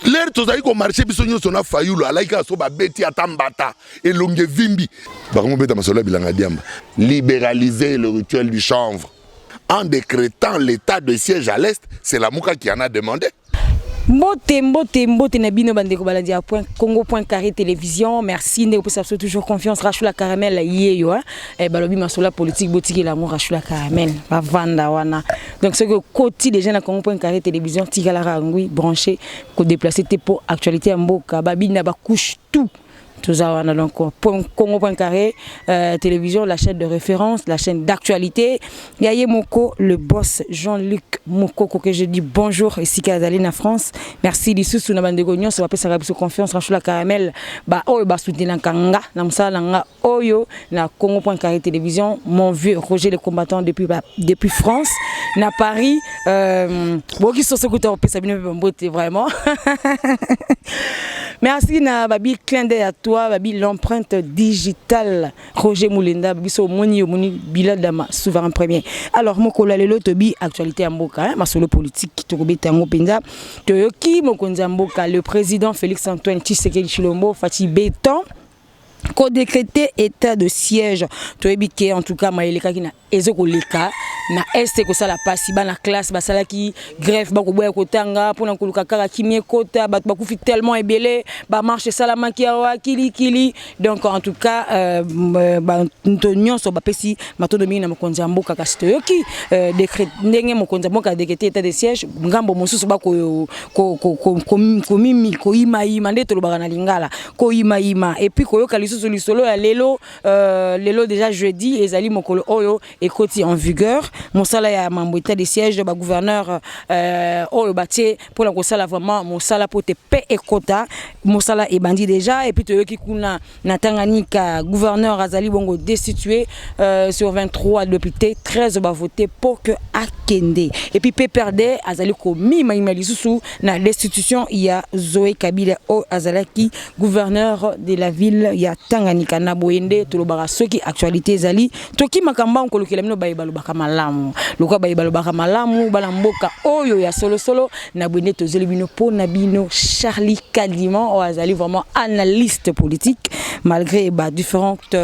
L'air tozali ko marché biso nyoso na fayulu alaika so ba beti atambata elonge vimbi bakongo beta masola bilanga diamba libéraliser le rituel du chanvre en décrétant l'état de siège à l'est. C'est la Mouka qui en a demandé. Mbote na bino bandeko balandi à Congo.carré télévision. Merci ne pour ça toujours confiance Rachula Caramel yeyo hein balobi masola politique botiki la Rachula Caramel ba vanda wana. Donc ce que côté des gens à Congo.carré télévision tigala rangui branché ko déplacer pour actualité mboka babina ba couche tout. Tout ça, donc Congo.carré télévision, la chaîne de référence, la chaîne d'actualité. Yaye Moko, le boss Jean-Luc Moko, que je dis bonjour ici à Dalina France. Merci d'Issou na bande gognon, ça va passer avec confiance Rachula Caramel. Ba oyo ba soutenir kanga, na msala nga oyo na Congo.carré télévision. Mon vieux Roger le combattant depuis France, na Paris. Bon qui sont ce côté on peut s'abonner vraiment. Merci na babi clin d'œil à toi babi l'empreinte digitale Roger Moulenda biso moni biladama souverain premier. Alors mokola lelo tobi actualité ya mboka ma solo politique to kobeta ngo penza to yoki mokonza mboka le président Félix Antoine Tshisekedi Tshilombo fati béton ko décrété état de siège to ebike en tout cas maeleka kina ezoko leka na este ko sala pasi ba na classe ba sala ki greffe ba ko boya ko tanga pona ko luka kaka kimie kota ba kufi tellement ebelé ba marche salama ki wa kili donc en tout cas ba ntonyo so ba pesi matodo mingi na mokonza mboka kasito yoki décret ndenge mokonza mboka décrété état de siège ngambo mosusu ba ko mimi ko ima ndeto lo ba na lingala ko ima et puis ko yoka lisusu lisolo ya lelo déjà jeudi ezali mokolo oyo ekoti en vigueur mosala ya mambo état de siège ba gouverneur oyo batie pour la kosala vraiment mosala pour te paix ekota mosala e bandi déjà et puis to yoki kuna na Tanganyika gouverneur azali bongo destitué sur 23 députés 13 ba voté pour que akende et puis PPRD azali ko mima lisusu na destitution il y a Zoé Kabila o azalaki gouverneur de la ville ya Tanganyika na boyende to lobaka soki actualité ezali toki makamba on kolokela mino bayibalo baka malamu lokwa bayibalo baka malamu bala mboka oyo ya solo na boyende to zeli bino po na bino Charlie Kadiman o azali vraiment analyste politique malgré différentes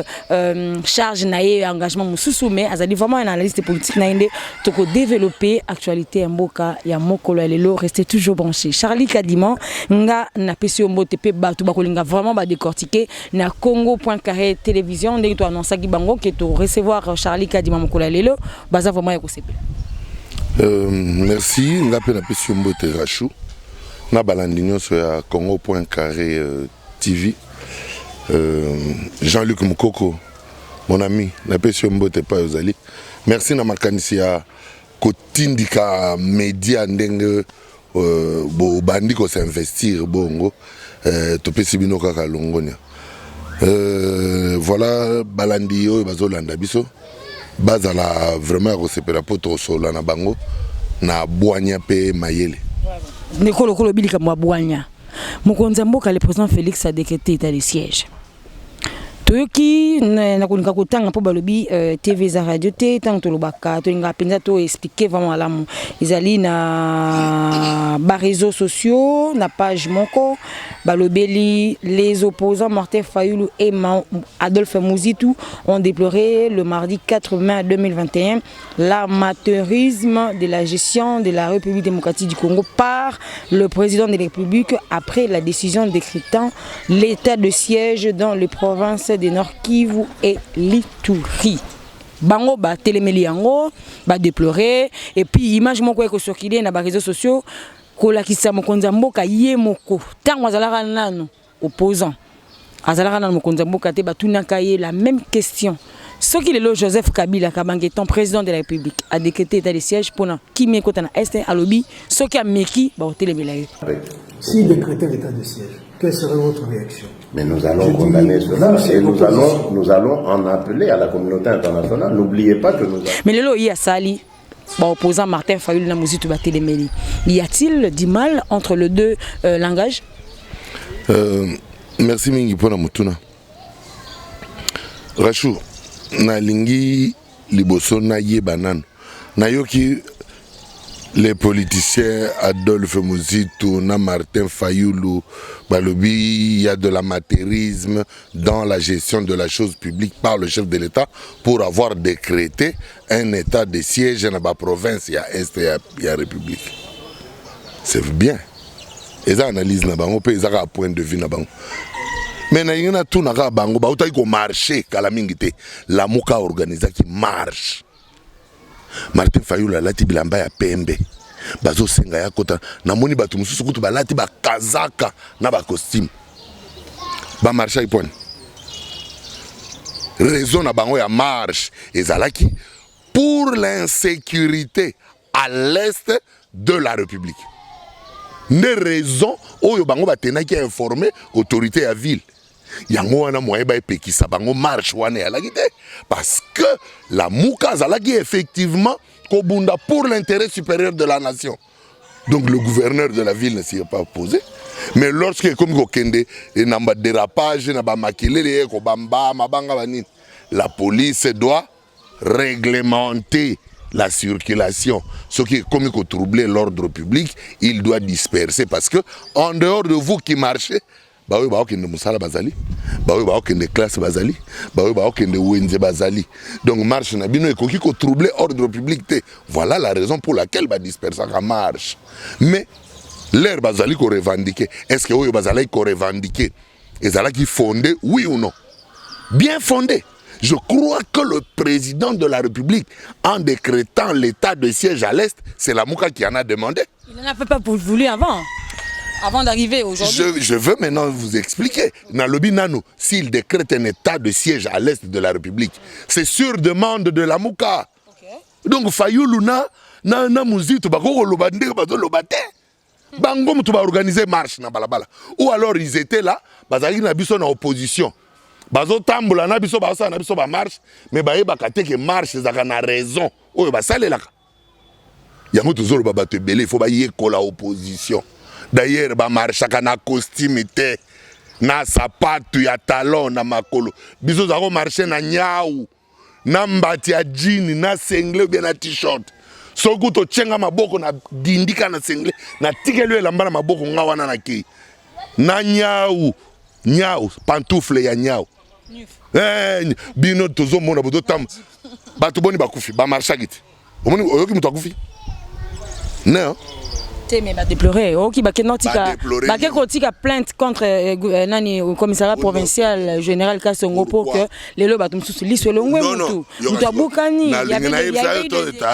charges naie engagement mususu mais azali vraiment un analyste politique nainde to ko développer actualité mboka ya mokolo lelo restez toujours branchés Charlie Kadiman nga na pesio mbote pe batu bakolinga vraiment ba décortiquer na Congo.carré télévision ndenge to annoncer ki bango que to recevoir Charlie Kadiman mokolo lelo baza vraiment ya kosepe merci nga pe na pesio mbote Rachou na balandinyo so ya Congo.carré TV Jean-Luc Mokoko mon ami na pesio mbote pa ozali merci na makanisi ya kotindika media ndenge bo bandi ko s'investir bongo to pesi bino kaka longonia voilà balandi oyo bazolanda biso bazala vraiment kosepela poto sola na bango na bwanya pe mayele nekolo bilika mwa bwanya mokonza mboka le président Félix a décrété état de siège toyoki na kunika kutanga po balobi TV za radio te tant to lobaka to nga penza to expliquer vraiment alamu izali na ba réseaux sociaux na page moko balobeli les opposants Martin Fayulu et Adolphe Mouzitou ont déploré le mardi 4 mai 2021 l'amateurisme de la gestion de la République démocratique du Congo par le président de la République après la décision décrétant l'état de siège dans les provinces de Nord Kivu et l'Ituri. Bango ba télémeli yango ba déplorer et puis image moko eko circuler na ba réseaux sociaux kolakisa mokonza mboka ye moko tango azalaka nano opposant azalaka nano mokonza mboka te batunaka ye la même question ce qui est le Joseph Kabila Kabangeton président de la République a décrété état de siège pendant qui met côté na est à lobby ce qui a meki ba télémeli si décréter l'état de siège. Quelle serait votre réaction? Mais nous allons condamner cela et nous allons en appeler à la communauté internationale. N'oubliez pas que nous allons... Mais le il y a Sali, opposant Martin Fayulu na Mouzitou ba télémeli. Y a-t-il du mal entre les deux langages? Merci mingi pona mutuna. Rachou, na lingi liboso na ye banan. Na yoki Les politiciens Adolphe Muzitu, Martin Fayoulou, Balobi, il y a de l'amateurisme dans la gestion de la chose publique par le chef de l'État pour avoir décrété un état de siège dans la province, il y a Est et il y a République. C'est bien. Et ça analyse, on peut un point de vue. Mais il y a tout qui marché, la Mouka organisée qui marche. Martin Fayoulou lati bilamba ya pembe bazo senga ya kota namoni batu mususu kutu balati ba kazaka na ba costume ba marche ipone raison na bango ya marche ezalaki pour l'insécurité à l'est de la République ne raison oyo bango batenaki informer autorité ya ville yango wana moye ba epekisa bango marche wana ya lakite parce que la Mouka zalaki effectivement kobunda pour l'intérêt supérieur de la nation. Donc le gouverneur de la ville ne s'y est pas opposé. Mais lorsque comme kokende namba dérapage naba makelele ko bamba mabanga banini, la police doit réglementer la circulation. Ce qui est comme troubler l'ordre public, il doit disperser parce que en dehors de vous qui marchez ba oui ba okende musala bazali ba oui ba okende classe bazali ba oui ba okende wenze bazali donc marche na bino ekoki ko troubler ordre public te voilà la raison pour laquelle ba dispersa ka marche mais l'air bazali ko revendiquer est-ce que oyo bazali ko revendiquer ezala qui fondé oui ou non bien fondé. Je crois que le président de la République, en décrétant l'état de siège à l'Est, c'est la Mouka qui en a demandé. Il n'en a pas voulu avant d'arriver aujourd'hui. Je veux maintenant vous expliquer. Dans le Binano, s'il décrète un état de siège à l'est de la République, c'est sur demande de la Mouka. Okay. Donc, Fayoulou na Muzitu, bako lobande, bazo lobate. Bango tu va organiser marche na balabala. Ou alors ils étaient là, bazali na biso na opposition. Bazo tambola na biso basa na biso ba marche, mais baye bakate que marche zaka na raison. Oyo basale la. Yango tozolo babate belé, il faut ba yekola opposition. D'ailleurs, ba marchaka na costume te na sapatu ya talon na makolo. Biso zako marcher na nyau, na mbati ya jean, na sengle ou bien na t-shirt. Soku to tchenga maboko na dindika na sengle, na tikelu elamba na maboko ngawana na ki. Na nyau, pantoufle ya nyau. Bino tozo mona bodo tam. Batu boni bakufi, ba marchakiti. Omoni oyoki mutu akufi. Non. Mais va déplorer. Ok, bah que plainte contre le commissariat provincial général Kassongo pour que les lois batum sous liste le ngwe mutu.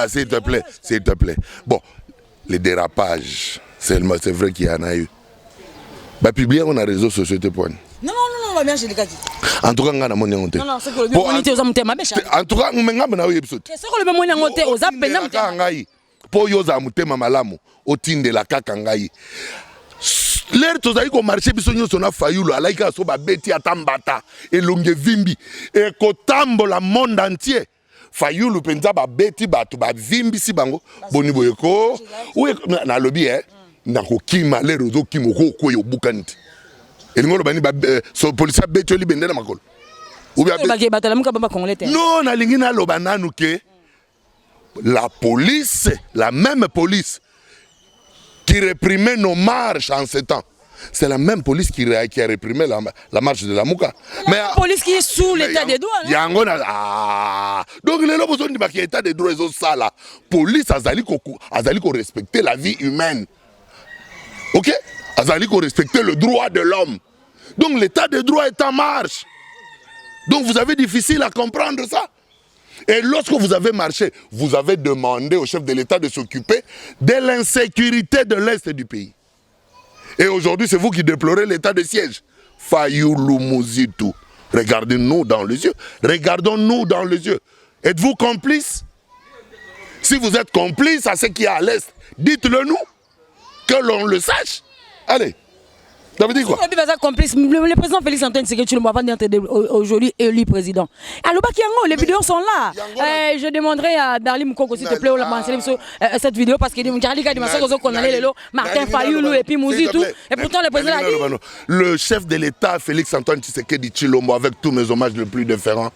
S'il te plaît. Bon, les dérapages, c'est vrai qu'il y en a eu. Bah publier on a réseaux sociaux te point. Non, bien j'ai les gars. En tout cas, on a mon monté. Non, c'est que le monité aux amtés ma bêche. En tout cas, on m'a na episode. C'est que le monité aux amtés. Po yoza mutema malamu otinde la kaka ngai l'air tozali ko marché biso nyonso na Fayoulou alaika so ba beti atambata elonge vimbi e ko tambola monde entier Fayoulou penza ba beti batu ba vimbi si bango boni boyeko oui na lobby na ko kima l'air ozo kimo ko yo bukanti elingolo bani ba so police beti oli bendela makolo ou bien non na lingi na loba nanu ke la police, la même police qui réprimait nos marches en ce temps, c'est la même police qui a réprimé la marche de la Mouka. Mais la police qui est sous l'état des droits. Donc les gens qui ont l'état des droits, ça la police a respecter la vie humaine. Ok? A respecter le droit de l'homme. Donc l'état des droits est en marche. Donc vous avez difficile à comprendre ça. Et lorsque vous avez marché, vous avez demandé au chef de l'État de s'occuper de l'insécurité de l'Est du pays. Et aujourd'hui, c'est vous qui déplorez l'état de siège. Fayoulou Muzitu. Regardez-nous dans les yeux. Regardons-nous dans les yeux. Êtes-vous complice? Si vous êtes complice à ce qui est à l'Est, dites-le nous, que l'on le sache. Allez. Ça veut dire quoi? Le président Félix Antoine Tshisekedi ne va pas être aujourd'hui élu président. Alors, les vidéos sont là. Je demanderai à Darli Moukoko, s'il te plaît, cette vidéo parce qu'il dit Martin Fayoulou et puis Muzitu. Et pourtant, le président a dit. Le chef de l'État, Félix Antoine Tshisekedi Tshilombo, avec tous mes hommages les plus différents,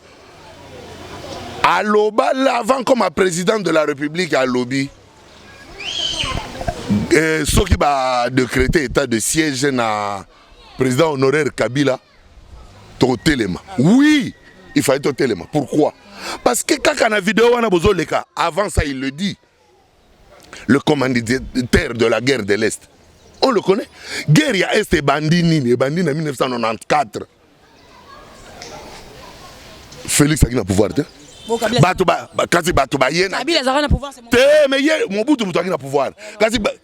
à Loba, avant comme président de la République, à Lobi, ceux qui va décréter état de siège na président honoraire Kabila, totelema. Oui, il fallait totelema. Pourquoi? Parce que quand on a vidéo, on a besoin de cas. Avant ça, il le dit. Le commanditaire de la guerre de l'Est. On le connaît. Guerre, il y a Est et Bandini. Et Bandini en 1994. Félix a eu le pouvoir. Kabila a le pouvoir, c'est mon... Mais mon bout de le pouvoir.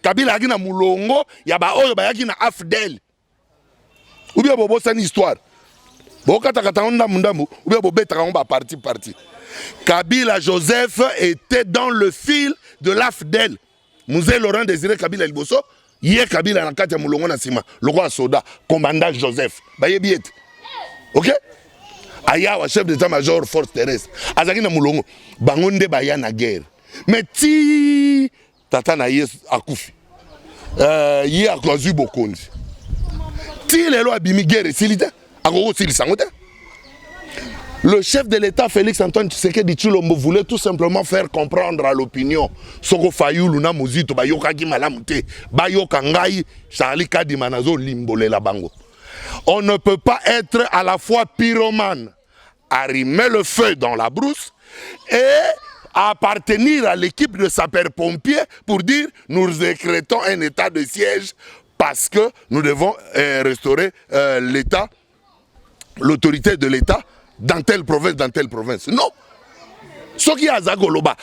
Kabila a eu le moulongo, il y a eu Afdel. Ou bien, c'est une histoire. Kabila Joseph était dans le fil de l'Afdel. Musée Laurent Désiré Kabila Liboso, hier Kabila na kati ya mulongo na sima, le roi soda, commandant Joseph. Baye biet. OK? Ayawa chef d'état-major force terrestre. Azaki na mulongo, bangonde baya na guerre. Mais ti tata na yes akufi. Ye akwazu bokonzi. Ti lelo abimi guerre silita. Agoro silisangote. Le chef de l'État, Félix Antoine Tshisekedi Tshilombo, voulait tout simplement faire comprendre à l'opinion Soko Fayulu na muzito bayoka ki malamute bayoka ngai Charlie Kadima nazo limbole la bango. On ne peut pas être à la fois pyromane, arrimer le feu dans la brousse et appartenir à l'équipe de sapeurs-pompiers pour dire nous décrétons un état de siège parce que nous devons restaurer l'État, l'autorité de l'État dans telle province, dans telle province. Non. Ce qui a Zagoloba,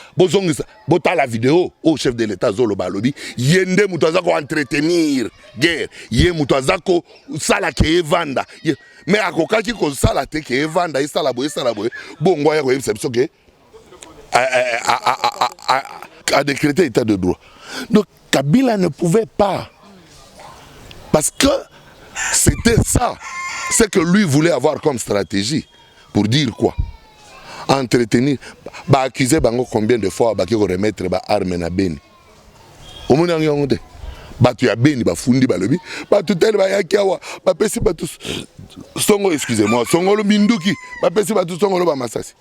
bota la vidéo au chef de l'État Zoloba Lobi, yende mutazako entretenir guerre, yé mutazako sala ke evanda. Mais à kokaki ko sala te ke evanda, sala boye, bon ngoya ko yebse ke a décrété état de droit. Donc Kabila ne pouvait pas, parce que c'était ça, c'est que lui voulait avoir comme stratégie. Pour dire quoi? Entretenir. Bah accuser bango combien de fois bah qui remettre bah arme na beni. Au moins en yonde. Bah tu as beni bah fundi bah lobi. Bah tout tel bah yakiawa. Bah pesi bah tous. Songo excusez-moi. Songo lo minduki. Bah pesi bah tous songo lo bah masasi.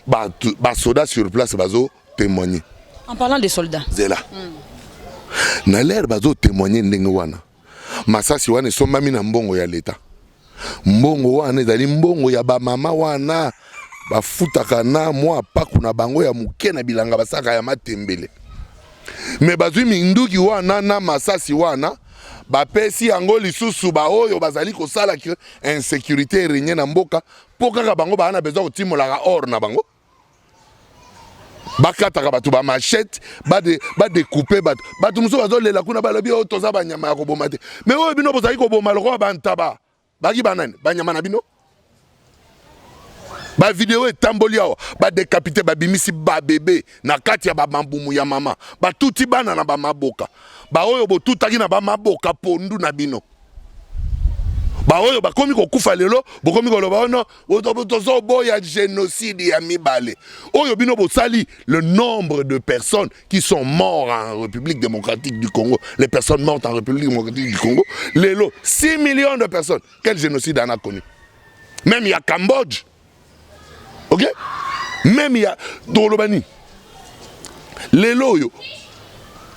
Bah soldats sur place bah zo témoigner. En parlant des soldats. C'est là. Na l'air bah zo témoigner ndenge wana. Masasi wana somami na mbongo ya l'État. Mbongo wana ezali mbongo ya ba mama wana bafutaka na mwa paku na bango ya muke na bilanga basaka ya matembele. Me bazwi minduki wana na masasi wana bapesi yango lisusu ba oyo bazali kosala ki insécurité régner na mboka po kaka bango bana besoin kotimolaka or na bango. Bakataka batu ba machette ba découper batu muso bazolela kuna balobi o toza ba nyama ya koboma te. Mais oyo bino bozali koboma loko ba ntaba. Bagi banane, banyama na bino. Ba vidéo etamboli awa, ba décapité ba bimisi ba bébé na kati ya ba mambumu ya mama. Ba tuti bana na ba maboka. Ba oyo bo tutaki na ba maboka pondu na bino. Ba oyo ba komi kokufa lelo, bo komi koloba ono, otozo boya génocide ya mibale. Oyo bino bo sali le nombre de personnes qui sont mortes en République démocratique du Congo, les personnes mortes en République démocratique du Congo, lelo 6 millions de personnes. Quel génocide on a connu? Même il y a Cambodge. OK? Même il y a Dolobani. Lelo yo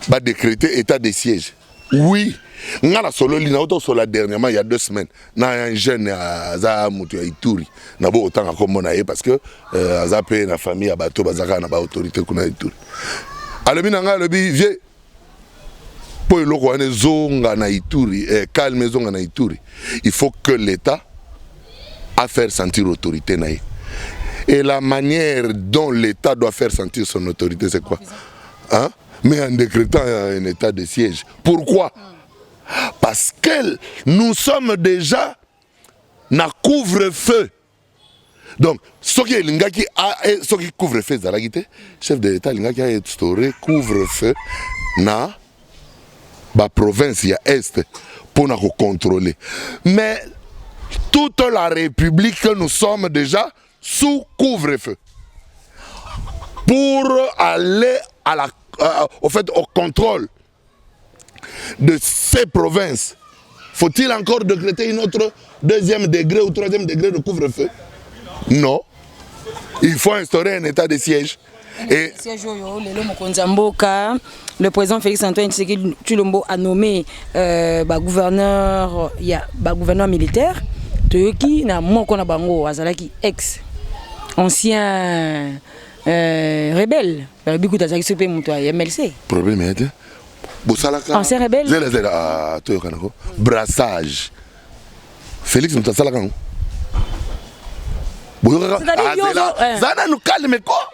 ba décréter état de siège. Oui. Ngala solo lina auto solo dernièrement il y a 2 semaines na un jeune aza mutu ya Ituri na bo otanga komona ye parce que aza pe na famille abato bazaka na ba autorité kuna Ituri alobi nanga alobi vie po eloko wana zonga na Ituri calme zonga na Ituri il faut que l'État a faire sentir autorité na ye. Et la manière dont l'État doit faire sentir son autorité c'est quoi? Hein? Mais en décrétant un état de siège. Pourquoi? Parce que nous sommes déjà na couvre-feu. Donc, ce qui est couvre-feu, chef de l'État, il a instauré couvre-feu na la province ya Est pour nous contrôler. Mais toute la République, nous sommes déjà sous couvre-feu. Pour aller à au contrôle de ces provinces, faut-il encore décréter une autre 2e degré ou 3e degré de couvre-feu? Non. Il faut instaurer un état de siège. Et le président Félix Antoine Tshisekedi Tshilombo a nommé gouverneur militaire qui na moko na bango azalaki ex ancien rebelle biku tazaki sope muto ya MLC problème est bosalaka ancien rebelle to yokanako brassage Félix mutasalaka zana nous calme quoi.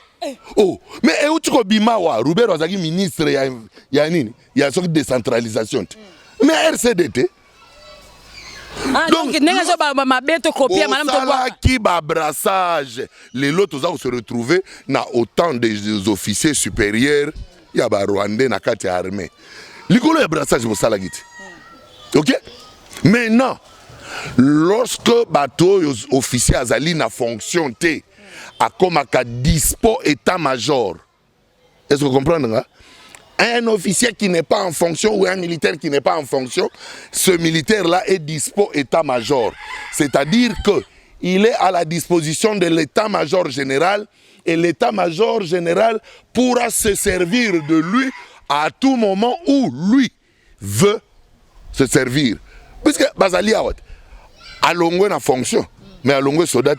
Oh, mais tu ko bimawa Robert Wazaki ministre ya nini ya sorte de décentralisation. Mais RCDT. Donc qui ba brassage les lots se retrouver na autant des officiers supérieurs ya ba Rwandais na kati armée. Likolo ya brassage bosala giti. OK? Maintenant lorsque bateau officier azali na fonction T a comme à dispo état-major. Est-ce que vous comprenez? Un officier qui n'est pas en fonction ou un militaire qui n'est pas en fonction, ce militaire-là est dispo état-major. C'est-à-dire qu'il est à la disposition de l'état-major général et l'état-major général pourra se servir de lui à tout moment où lui veut se servir. Puisque Bazali Awad, à longue en fonction, mais à longue soldat,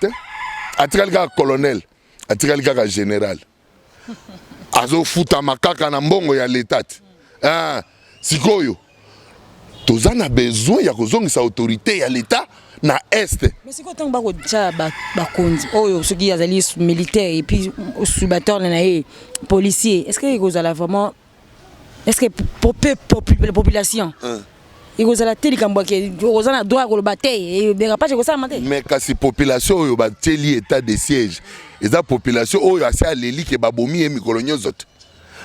atikali kaka colonel, atikali kaka général. Azo futa makaka na mbongo ya l'état. Sikoyo. Toza na besoin ya kozongisa autorité ya l'état na est. Mais c'est quoi tant bako tcha bakonzi oyo soki azali militaire et puis subateur na policier. Est-ce que kozala vraiment est-ce que pour la population il y a la télé comme qui a droit à bataille et dérapage comme ça matin. Mais quand c'est population yo ba teli état de siège et la population oyo asa leli ke babomi e mikolonyo zote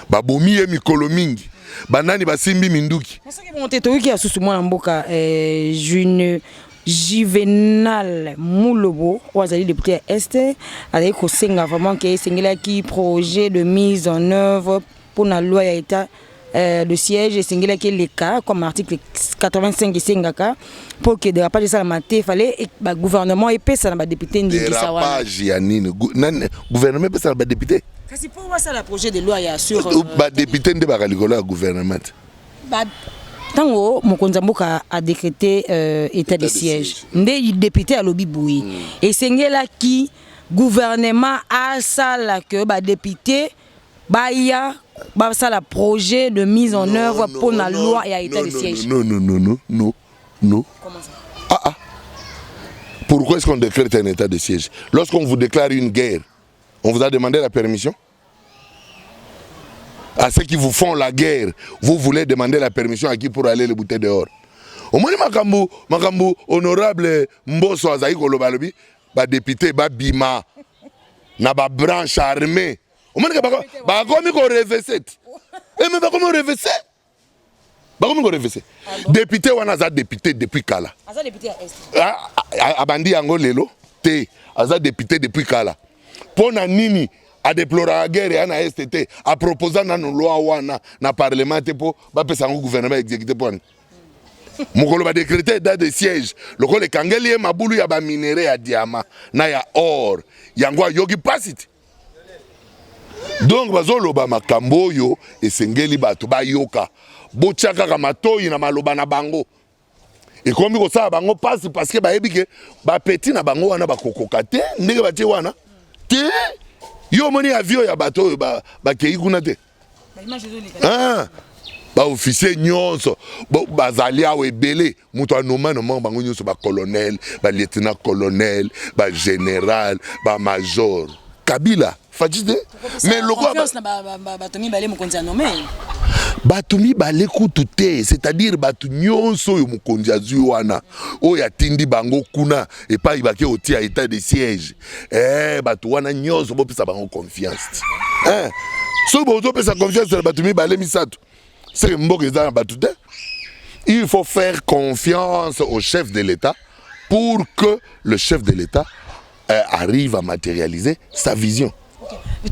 babomi e mikolomingi banani basimbi minduki. C'est ça que monter to qui a sous moi mboka Juvenal Moulobo wazali député est avec ko senga vraiment que sengela qui projet de mise en œuvre pour la loi ya état de siège et singela qui est le cas comme article 85 et singaka pour que dérapage ça maté fallait le gouvernement et ça na ba député ndi sawa dérapage ya nini gouvernement peut ça na ba député c'est pour moi ça le projet de loi ya sur ba député ndi ba likolo ya gouvernement tango mokonza mboka a décrété état de siège ndé député à lobby boui et singela qui gouvernement a ça la que ba député baya ça le projet de mise en œuvre pour la loi et à état de siège. Non. Comment ça? Pourquoi est-ce qu'on décrète un état de siège? Lorsqu'on vous déclare une guerre, on vous a demandé la permission? À ceux qui vous font la guerre, vous voulez demander la permission à qui pour aller les bouter dehors? Au moins, makambu honorable Mboso Azaï Kolobalobi, ba député, ba bima, na ba branche armée. On m'a dit que député wana député depuis kala. Aza député à est. Abandi yango lelo te aza député depuis kala. Pona nini a déplorer la guerre na STT a proposer na loi wana na parlement te po ba pesa ngo gouvernement exécuter pour. Mokolo ba décréter date de siège. Lokole kangeli mabulu ya ba minerai ya diamant na ya or yango yogi passit. Donc bazoloba makambo yo esengeli bato bayoka bochaka ka matoyi na maloba na bango et comme ko sa bango passe parce que ba ebike ba petit na bango wana ba kokoka te ndenge ba tie wana te yo moni avion ya bato ba kei kuna te ba officier nyonso bazali awe belé muto anoma bango nyonso ba colonel ba lieutenant colonel ba général ba major Kabila Fadjide mais le quoi Batumi balé mokonzi nommé Batumi balé kutute c'est-à-dire batu nyonso yo mokonzi azui wana o ya tindi bango kuna et pas ibake oti à état de siège batu wana nyonso bo pesa bango confiance so bo pesa confiance na Batumi balé misato c'est mboka za batute. Il faut faire confiance au chef de l'État pour que le chef de l'État arrive à matérialiser sa vision.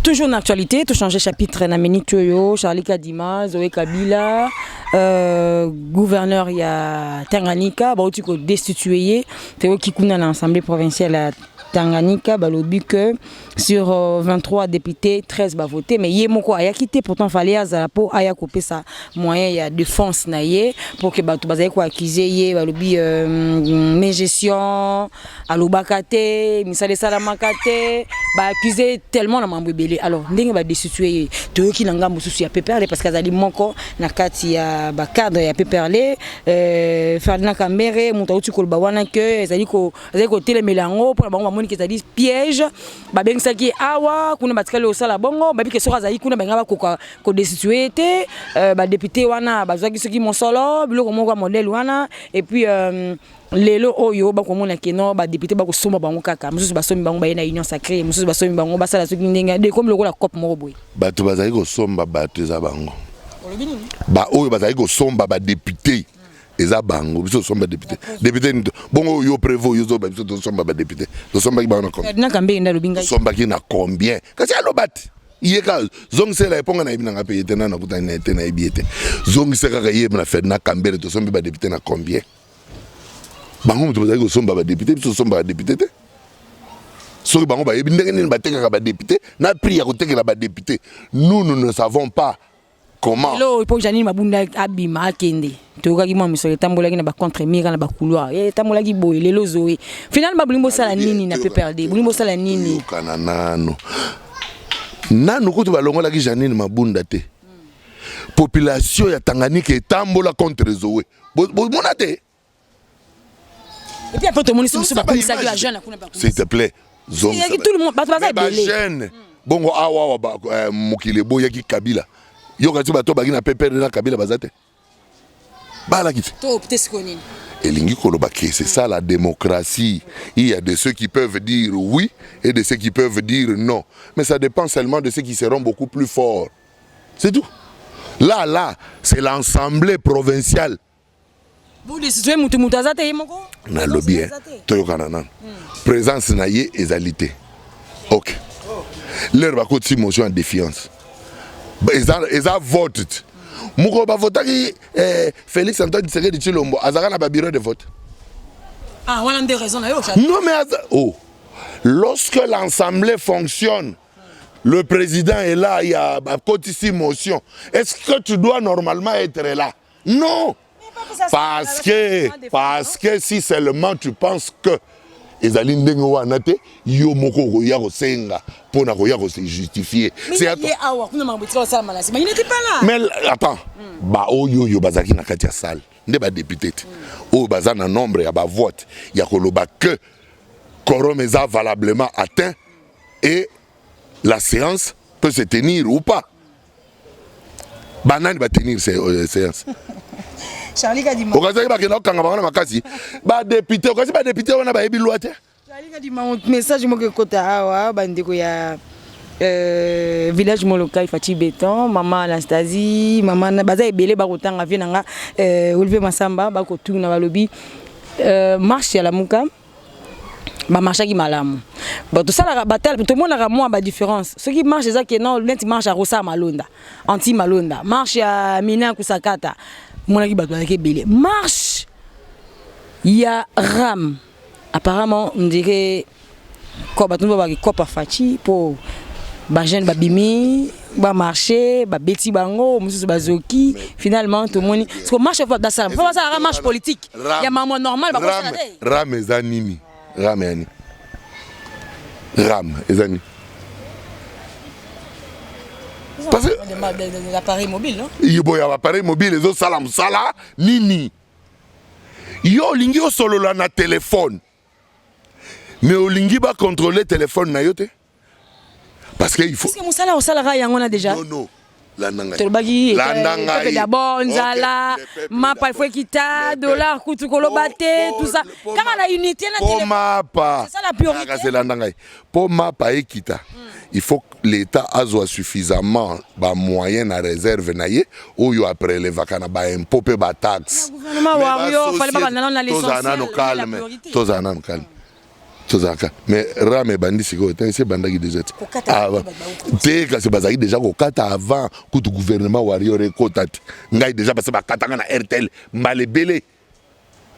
Toujours en actualité, tu changes chapitre na Meni Toyo, Charlie Kadima, Zoé Kabila, gouverneur ya Tanganyika, ba tu ko destitué, te qui kuna l'Assemblée provinciale Tanganyika balobi que sur 23 députés 13 va voter mais yé moko aya quitté pourtant fallait azala po aya couper sa moyen ya défense na yé pour que bato bazali ko accuser yé balobi mes gestion alobakate misale salamakate ba accuser tellement na mambo belé alors ndenge ba destituer to ki nanga mususu ya PPRD parce que azali moko na kati ya ba cadre ya PPRD Ferdinand Kambere mutauti ko bawana que ezali ko telemelango pour bango moni que ezali piège ba bengsaki awa kuna batikali osala bongo ba bi que soka azali kuna bengaba ko destituer te ba député wana bazwaki soki mosolo biloko moko modèle wana et puis lelo oyo bakomona keno ba député bakosomba bango kaka mususu basomi bango bayena union sacrée mususu basomi bango basala soki ndenge de comme lokola cop moko boy bato bazali kosomba bato eza bango ba oyo bazali kosomba ba député eza bango biso somba député député bongo yo prévôt yo zo ba biso somba ba député somba ki ba na combien na kambe nda lobinga somba ki na combien kasi alobati yeka zongisela eponga na ibina ngape yete na kuta na ete na ibiete zongisela ka yeba na Ferdinand Kambere to somba ba député na combien bango mutu bazali kosomba ba député biso somba ba député te soki bango ba yebi ndenge nini batekaka ba député na prix ya kotekela ba député nous ne savons pas comment lo po janini mabunda abima akende tokaki mwa misolo tambolaki na ba contre mira na ba couloir tambolaki boy lelo zoe finalement babulimbo sala nini na PPRD bulimbo sala nini kana nanu kutu balongolaki janine mabunda te population ya Tanganyika etambola contre zoe mona te et puis après tout le monde se ba komisa ki ba jeune akuna ba s'il te plaît zong tout le monde ba jeune bongo awa mokile boya ki Kabila yo kati bato baki na PPRD na Kabila bazate bala kiti to peut-être konini elingi koloba ke c'est ça la démocratie. Il y a de ceux qui peuvent dire oui et de ceux qui peuvent dire non, mais ça dépend seulement de ceux qui seront beaucoup plus forts, c'est tout. Là c'est l'assemblée provinciale vous décidez mutu azate yemoko na lobby toyokana nan présence na ye ezalité ok leur ba côté motion en défiance eza vote moko ba votaki Félix Antoine Tshisekedi Tshilombo azaka na ba bureau de vote on a des raisons là non mais lorsque l'assemblée fonctionne le président est là il y a ba côté motion est-ce que tu dois normalement être là non parce que si seulement tu penses que ezali ndenge wana te yo moko koya kosenga pona koya ko se justifier c'est attends mais il n'était pas là mais attends ba oyo bazaki na kati ya salle nde ba député o baza na nombre ya ba vote ya koloba que quorum est valablement atteint et la séance peut se tenir ou pas banani va tenir séance Charlie a dit moi okazaki bakenda kokanga bango na makasi badepute okasi badepute wana bayebi loi te Charlie a dit message moko ekota awa bandeko ya village molokai Fati Béton maman Anastasie maman baza ebele bakotanga vie nanga Olivier Masamba bakotuna balobi marche ya Lamuka ba marchaki malamu ba tout ça la bataille tout le monde a moi ba différence ce qui marche c'est que non net marche à Rosa Malonda anti Malonda marche à Mina Kusakata monaki bato avec belé marche il y a Ram apparemment on dirait quoi bato ba kopa Fati pour ba jeune ba bimi ba marcher ba beti bango mususu bazoki finalement tout le monde parce que marche dans ça pas ça marche politique il y a maman normal ba quoi ça Ram ezanini Ram ezani parce que l'appareil mobile non il y a l'appareil mobile les autres salam sala nini yo lingi o solo la na téléphone mais o lingi ba contrôler téléphone na yote parce que il faut parce que musala o sala yango na déjà non landanga landanga d'abord nzala mapa il faut quitter dollar kutu kolobate tout ça quand la unité na téléphone c'est ça la priorité c'est landanga pour mapa ekita il faut que l'État ait suffisamment de moyens à réserve ou après les vacances ba impôt pe ba taxe gouvernement wario fallait pas dans l'essentiel calme mais Ram bandi siko c'est bandaki déjà te kasi bazaki déjà ko kata avant que le gouvernement wario rekota ngai déjà parce ba katanga na RTL malebele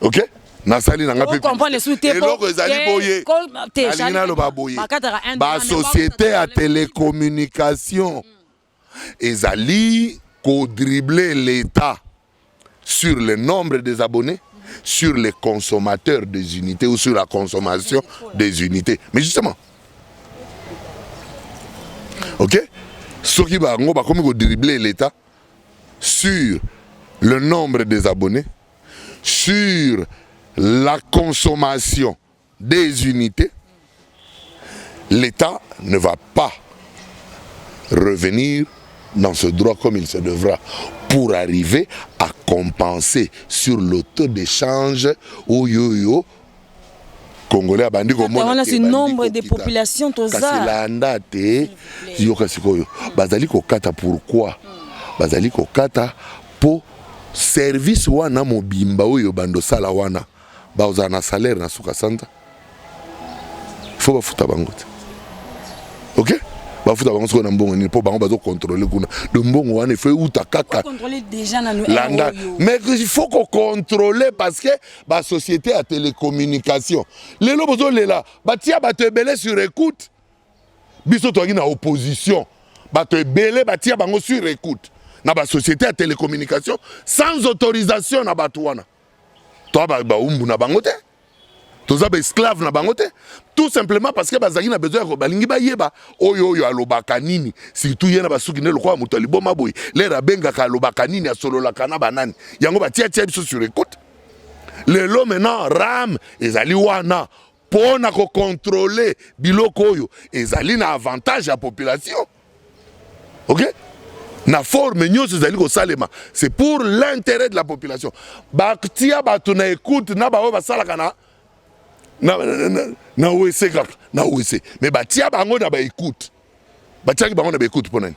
OK nasali nanga pe comprendre sous-té eloko ezali boye alina lo baboye ba société à télécommunication ezali ko dribbler l'état sur le nombre des abonnés, sur les consommateurs des unités ou sur la consommation des unités. Mais justement, ok, ceux qui vont dribbler l'État sur le nombre des abonnés, sur la consommation des unités, l'État ne va pas revenir dans ce droit comme il se devra pour arriver à compenser sur le taux d'échange au yo-yo Congolais abandi komona on a ce nombre de populations toza kasi landa te yo kasi koyo bazali kokata pourquoi bazali kokata po service wana mobimba oyo bando sala wana baoza na salaire na suka santa faut bafuta bango te ok bafuta bango siko na mbongo ni po bango bazo contrôler kuna de mbongo wana faut uta kaka contrôler déjà na landa mais il faut qu'on contrôler parce que ba société à télécommunication les lobozo lela batia bato ebele sur écoute biso toki na opposition bato ebele batia bango sur écoute na ba société à télécommunication sans autorisation na bato wana to ba umbu na bango te toza ba esclave na bango te tout simplement parce que bazaki na besoin ko balingi ba yeba oyo alobaka nini surtout yena basuki ne lokwa muto liboma boy lera bengaka alobaka nini asololaka na banani yango batia biso sur écoute lelo maintenant ram ezali wana pona ko contrôler biloko oyo ezali na avantage à population ok na forme nyonso ezali ko salema c'est pour l'intérêt de la population batia bato na écoute na ba basalaka na OEC kaka na OEC mais batia bango na ba écoute batiaki bango na ba écoute ponani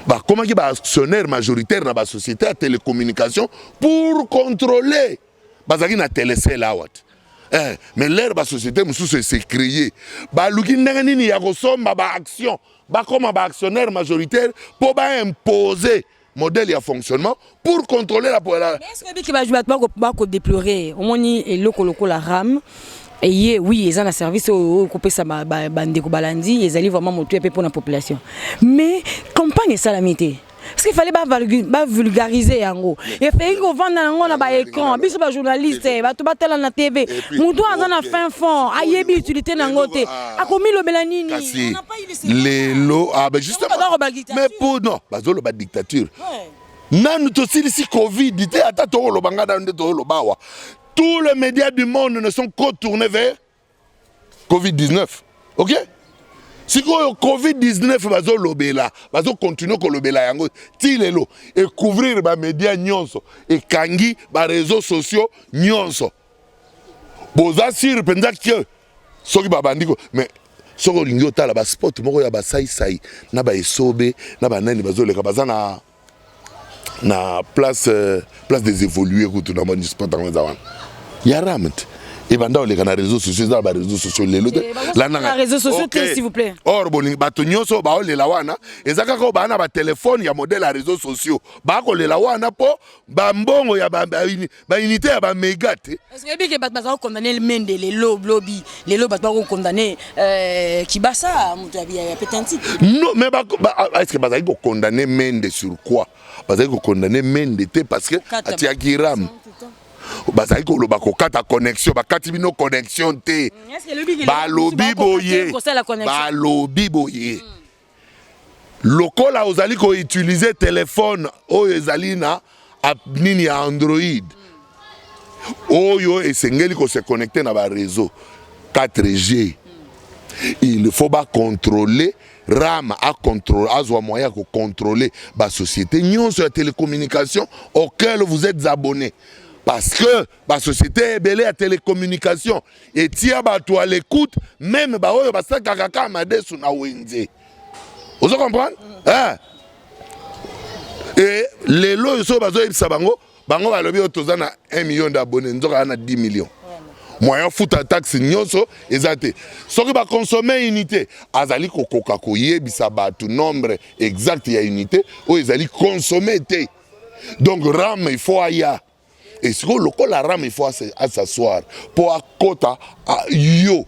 bakomaki ba actionnaire majoritaire na ba société à télécommunication pour contrôler bazaki na télécell awat mais l'air ba société mususu s'est créé baluki ndenge nini ya kosomba ba action bakoma ba actionnaire majoritaire pour ba imposer modèle ya fonctionnement pour contrôler la est-ce que va jouer ba ko déplorer au moni et loko la RAM et oui ils ont un service au couper ça bande ko balandi ils allaient vraiment monter pour la population mais campagne salamité parce qu'il fallait pas vulgariser yango et fait qu'on vend nango na ba écran biso ba journaliste ba to batela na TV mutu azana fin fond ayebi utilité nango te akomi lo belanini on n'a pas eu les lots ah ben justement mais pour non bazolo ba dictature nanu to si Covid te ata to lo bangada nde to lo bawa tous les médias du monde ne sont que tournés vers Covid-19 ok si Covid-19 bazo lobela bazo continuer ko lobela yango tilelo et couvrir ba médias nyonso et kangi ba réseaux sociaux nyonso boza sur penza que soki ba bandiko mais soko lingi tala ba sport moko ya ba sai na ba esobe na ba nani bazo leka bazana na place des évolués kutu na moni sport dans zawan ya ramt et banda les réseaux sociaux dans les réseaux sociaux les réseaux sociaux s'il vous plaît or bolingi bato nyonso ba le lawana ezaka ko ba na ba téléphone ya modèle à réseaux sociaux ba ko le lawana po ba mbongo ya ba unité ya ba méga te est-ce que bat ba condamner le mende les lobby les lobby ba ko condamner Kibasa mutu ya petanti non mais est-ce que ba ko condamner mende sur quoi ba ko condamner mende te parce que atia kiram bazali ko loba ko kata connexion bakati bino connexion te balobi boye lokola ozali ko utiliser téléphone oyo ezali na nini ya Android oyo esengeli ko se connecter na ba réseau 4G il faut ba contrôler RAM a contrôle azwa moyen ko contrôler ba société nyonso ya télécommunication auquel vous êtes abonné. Parce que la société est belée à télécommunication et tia bato à l'écoute même ba oyo ba sa kaka madesu na wenze. Vous comprenez? Hein? Et les lois so bazo ebisa bango ba lobi otozana 1 million d'abonnés nzoka na 10 millions. Moyen futa taxe nyonso ezate. Soki ba consommer unité azali ko koka ko yebisa bato nombre exact ya unité o ezali consommer te. Donc RAM il faut aya Et si le rame, il faut s'asseoir pour akota yo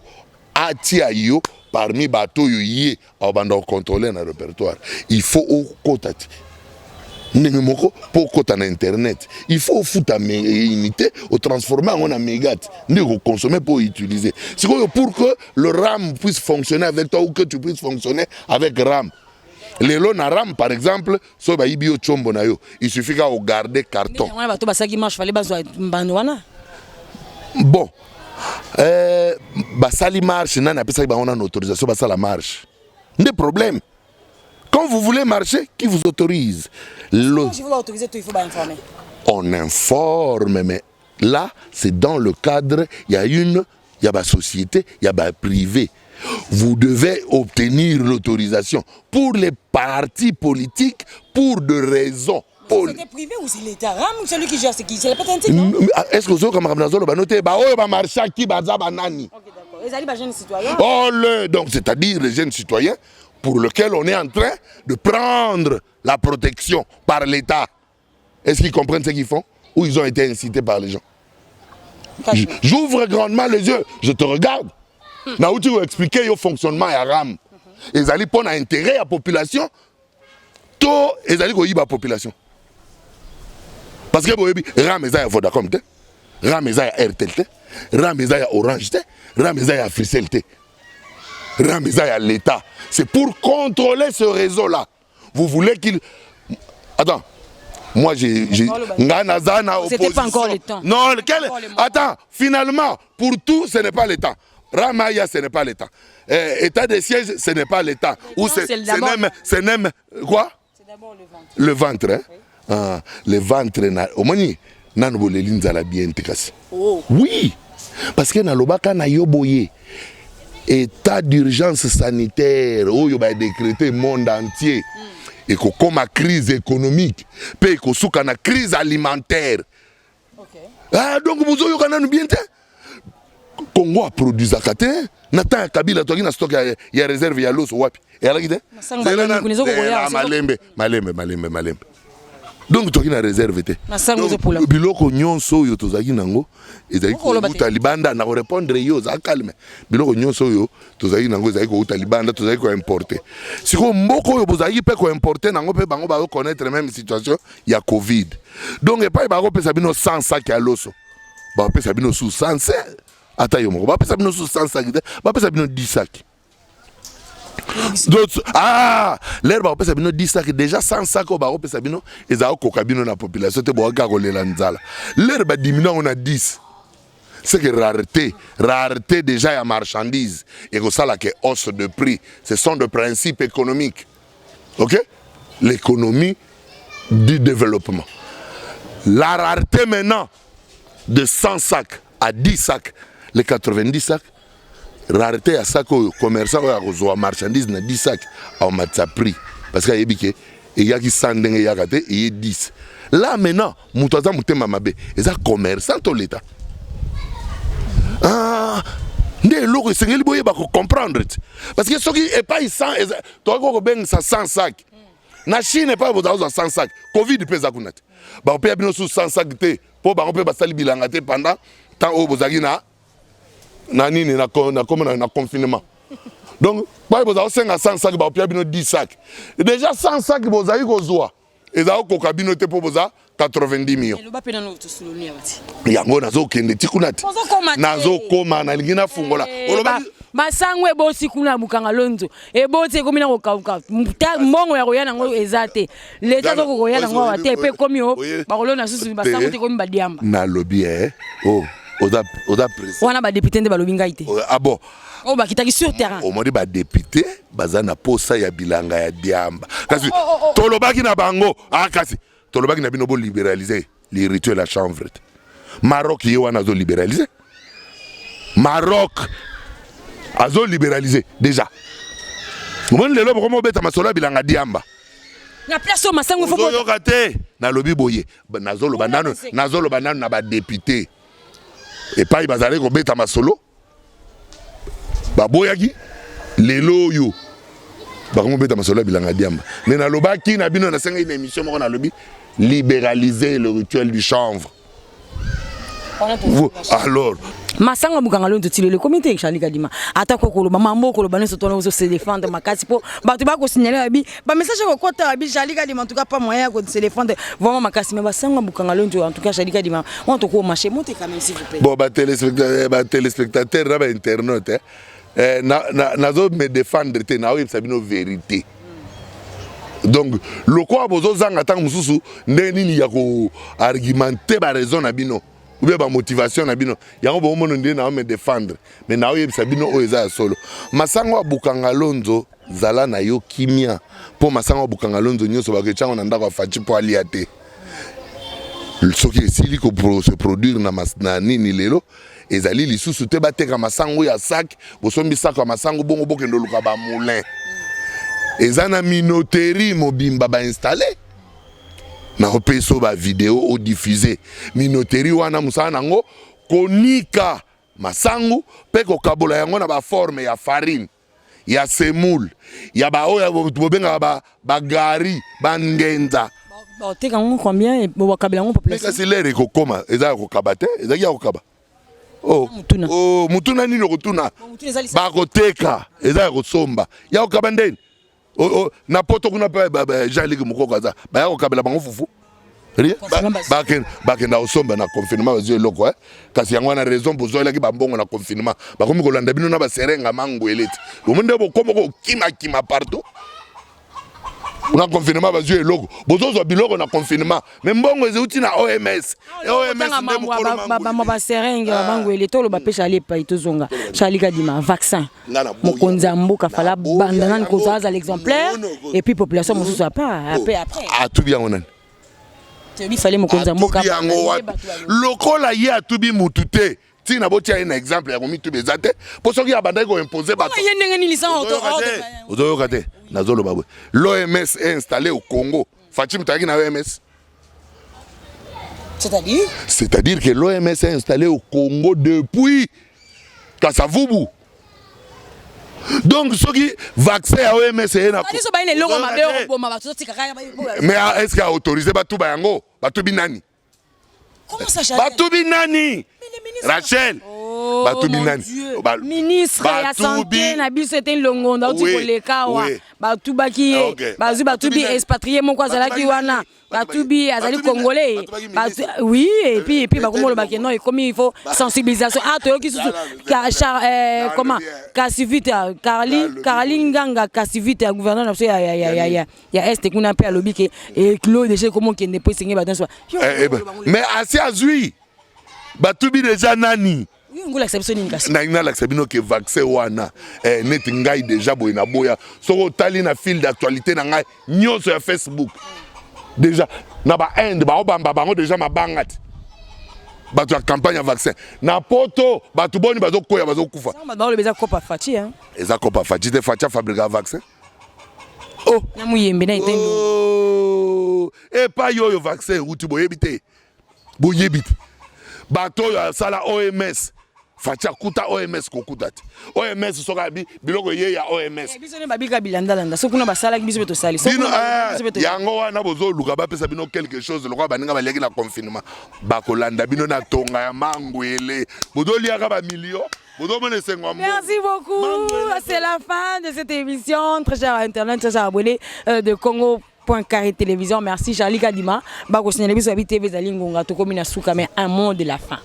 atia yo parmi bateau yo yé abanda contrôler le répertoire. Il faut au kota pour kota na internet. Il faut foutre unité au transformer en mégat, ne consommer pour utiliser. C'est pour que le RAM puisse fonctionner avec toi ou que tu puisses fonctionner avec RAM. Les lots na RAM par exemple, so ba ibio chombo na yo, il suffit qu'à garder carton. Bon. Basali marche, n'a pas ça on a une autorisation basa la marche. Des problèmes. Quand vous voulez marcher, qui vous autorise? Si je veux l'autoriser, il faut informer. On informe, mais là, c'est dans le cadre, il y a ma société, il y a ma privé. Vous devez obtenir l'autorisation pour les partis politiques pour des raisons. C'est privé ou c'est l'État? RAM ou celui qui gère, c'est qui? C'est la patente, non? Est-ce que vous avez noté qui banani? Ok, d'accord. Les jeunes citoyens. Oh, donc, c'est-à-dire les jeunes citoyens pour lesquels on est en train de prendre la protection par l'État. Est-ce qu'ils comprennent ce qu'ils font? Ou ils ont été incités par les gens? J'ouvre grandement les yeux, je te regarde. Na où tu veux expliquer le fonctionnement à RAM. Ils allaient prendre intérêt à la population. Tout, ils allaient y la population. Parce que RAM est à Vodacom, RAM est à RTL, RAM est à Orange, RAM est à Fricel, RAM est à l'État. C'est pour contrôler ce réseau-là. Vous voulez qu'il... Attends. Moi, c'était pas encore le temps. Non, attends, finalement, pour tout, ce n'est pas le temps. Ramaya, ce n'est pas l'État. État de siège, ce n'est pas l'État. Ou c'est même quoi? C'est d'abord le ventre. Le ventre, hein? Ah, le ventre, au moins, oui, parce que na lobaka na yoboye état d'urgence sanitaire, où il va décréter le monde entier. Et comme la crise économique, puis comme la crise alimentaire. Okay. Ah, donc vous avez bien été. Congo a produit Zakate, Nathan Kabila, tu as stock, il y a réserve, il y a l'eau, wapi. Et alors, Malembe. Donc tu as une réserve. Donc, biloko nyonso yo tozaki nango, ezali ko utalibanda na répondre yo za calme. Biloko nyonso yo tozaki nango ezali ko utalibanda, tozaki ko importer. Siko mboko yo bozaki pe ko importer nango pe bango ba connaître même situation ya Covid. Donc et pas ba ko pesa bino 100 sacs ya loso. Ba pesa bino sous 100. Ata yo moko ba pesa bino sous 100 sacs, ba pesa bino 10 sacs. Ah, l'herbe a pesa bino 10 sacs déjà 100 sacs au baro pesa bino et ça au bino na population te boa garole la nzala. L'herbe diminue on a 10. C'est que rareté déjà ya marchandise et que ça là que hausse de prix, ce sont des principes économiques. OK? L'économie du développement. La rareté maintenant de 100 sacs à 10 sacs, les 90 sacs rareté à ça que commerçant a reçu marchandise na 10 sacs en matza prix parce qu'il y a biké il y a qui 100 dengue y a raté il y a 10 là maintenant mutaza mutema mabe et ça commerçant to l'état ah ndé loko sengeli boye ba comprendre parce que ce qui est pas 100 to ko ben 100 sacs na Chine n'est pas besoin 100 sacs Covid pesa kunat ba pe bino sous 100 sacs te po ba pe ba sali bilanga te pendant temps au bozaki na confinement. Donc, vous avez 100 sacs, vous avez 10 sacs. Déjà 100 sacs, vous avez 90 millions. Il y a un nazo qui est nazo koma na lingina fungola. Masangwe bosi kuna mukanga lonzo. E bosi komina ko kauka. Mbongo ya koyana ngo ezate. Leta ko koyana ngo ate pe komio ba kolona susu basango te komi badiamba. Na lobby oh. Oda président. On a ba député de balobinga ité. Ah bon. Oh ba kitaki sur terrain. O modi ba député bazana posa ya bilanga ya diamba. Kasi tolobaki na bango kasi tolobaki na bino bo libéraliser les rituels à chanvre. Maroc y wana zo libéraliser. Maroc a zo libéraliser déjà. Mon lelo ko beta masolo bilanga diamba. Na place au masango faut ko kate na lobi boye nazolo banano na ba député. Et pas il va aller beta masolo baboyaki lelo yo bakomo beta masolo bilanga diamba mais na lobaki na bino na senga une émission moko na lobi libéraliser le rituel du chanvre Alors masanga bukanga londo tile le comité Charlie Kadima ata ko koloba mambo koloba ne sotona ozo se défendre makasi po bato ba ko signaler abi ba message ko kota abi Charlie Kadima en tout cas pas moyen ko se défendre vraiment makasi mais basanga bukanga londo en tout cas Charlie Kadima on to ko marché monter quand même s'il vous plaît. Bon téléspectateur là internaute nazo me défendre te na oyi sabino vérité. Donc le quoi bozo zanga tang mususu ndeni ni ya ko argumenter ba raison na bino. Ou bien motivation na bino yango bo mono ndé na me défendre mais na oyebisa bino o eza solo masango abukanga lonzo zala na yo kimia po masango abukanga lonzo nyoso ba kechango na ndako afachi po aliate soki esili ko se produire na nini lelo ezali lisusu te bateka masango ya sac bosombi sac ya masango bongo bokendo luka ba moulin ezana minoterie mobimba ba installer na repeso ba vidéo ou diffusé minoterie wana musana nango konika masangu pe ko kabola yango na ba forme ya farine ya semoule ya ba oya bobenga ba gari ba ngenza ba teka ngo combien et bo kabela ngo population mais c'est l'air ko koma eza ko kabate eza ya ko kaba mutuna nini ko tuna ba ko teka eza ko somba ya ko kaba ndeni na poto kuna pa Jean-Luc Mukokaza ba ya ko kabela bango fufu bakenda osomba na confinement bazio eloko kasi yango na raison bozoela ki bambongo na confinement bakomi kolanda bino na baserenga mangweleti omonde bokomo ko kima partout na confinement bazio eloko bozozo biloko na confinement mais mbongo ezeuti na OMS nde mukolo baserenga mangweleti lo bapesha lepa itozonga Charlie Kadima vaccin mokonzi mboka fala bandana ko zaza l'exemplaire et puis population mosusu après atubi yango nani il fallait mokonzi mboka lokola ye atubi mutute tina botia na exemple ya komi tubeza te po soki abandaki ko imposer bato ye ndenge ni licence ozoyoka te nazoloba bwe l'OMS est installé au Congo Fatim taki na OMS c'est-à-dire que l'OMS est installé au Congo depuis Kasavubu. Donc ce qui vaccin à OMS est na mais est-ce qu'il a autorisé batu bayango batu binani comment ça batu binani Rachel batu binani ministre ya santé na biso était longonda uti koleka wa batu baki bazu batu bi expatrié mon kwa zalaki wana batu bi azali congolais oui et puis bakomolo baki non et comme il faut sensibilisation to ki susu comment Kasivite Caroline Nganga Kasivite gouverneur ya est kuna pe alobi ke et Claude déjà comment qui ne peut signer ba dans mais assez azui batubi déjà nani na l'acception que vaccin wana net ngai déjà boyina boya soko tali na fil d'actualité na ngai nyonso ya Facebook déjà na ba end ba obamba bango déjà mabangati batu ya campagne ya vaccin na poto batu boni bazokoya bazokufa ba le beza kopa fati hein eza kopa fati te fati fabriquer vaccin na muyembe na itendo et pas yo vaccin uti boyebite bato ya sala OMS facha kuta OMS kokuta te OMS soka biloko ye ya OMS biso ne babika bilandalanda sokuna basala biso beto sali yango wana bozo luka bapesa bino quelque chose lokwa baninga baleki na confinement bakolanda bino na tonga ya mangwele bodoliaka ba millions. Merci beaucoup. C'est la fin de cette émission. Très cher internet, très cher abonné de Congo.carré Télévision. Merci Charlie Kadima. Un monde de la fin.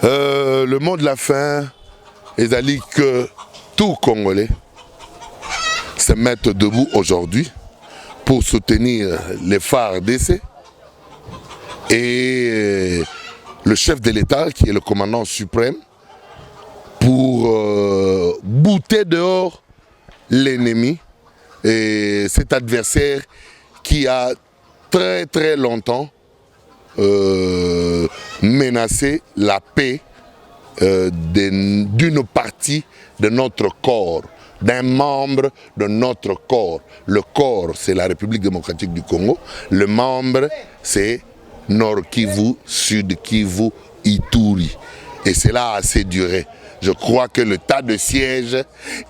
Le monde de la fin, c'est que tout Congolais se mettent debout aujourd'hui pour soutenir les FARDC et le chef de l'État qui est le commandant suprême pour bouter dehors l'ennemi et cet adversaire qui a très très longtemps menacé la paix d'une partie de notre corps, d'un membre de notre corps. Le corps, c'est la République démocratique du Congo. Le membre, c'est Nord Kivu, Sud Kivu, Ituri. Et cela a assez duré. Je crois que le tas de siège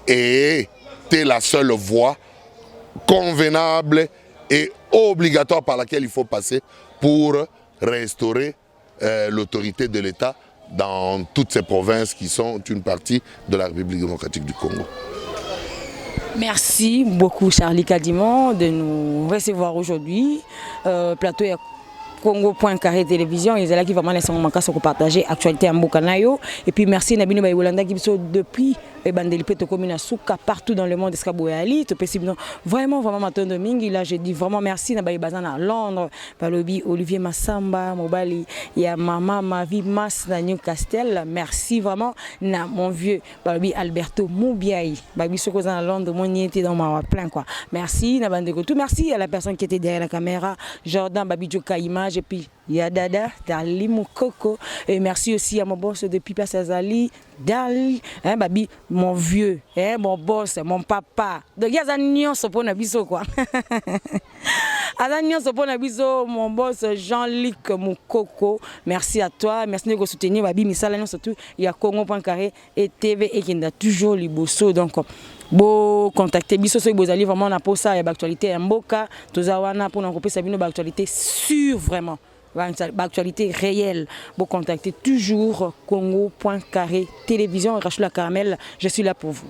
était la seule voie convenable et obligatoire par laquelle il faut passer pour restaurer l'autorité de l'État dans toutes ces provinces qui sont une partie de la République démocratique du Congo. Merci beaucoup Charlie Kadimon de nous recevoir aujourd'hui. Plateau est Congo.carré télévision, ils sont qui vraiment laissent mon cas pour partager actualité en Bokanayo. Et puis merci Nabino Baïbolanda qui sont depuis Bandelipe Tokomina Souka partout dans le monde Escaboyali. Vraiment matin de mingi là je dis vraiment merci Nabaï Bazana à Londres, Balobi Olivier Massamba, Mobali, il y a maman ma vie Mas na Newcastle. Merci vraiment na mon vieux Balobi Alberto Moubiaï. Babi Sokozan à Londres, mon était dans ma plein quoi. Merci Nabandeko tout merci à la personne qui était derrière la caméra, Jordan Babi Joka Image et puis Yadada Dali Moukoko et merci aussi à mon boss depuis Place Azali Dali hein Babi mon vieux hein mon boss mon papa donc ya zanyon sopo na biso quoi azanyon sopo na biso mon boss Jean-Luc Moukoko merci à toi merci de soutenir Babi misala non surtout il y a Congo.carré et TV et qui n'a toujours liboso donc bon contacter biso so bozali vraiment na posa ya actualité mboka tozawana pour na kopesa bino actualité sur vraiment actualité réelle. Bon contacter toujours Congo.carré télévision Rachel Caramel, je suis là pour vous.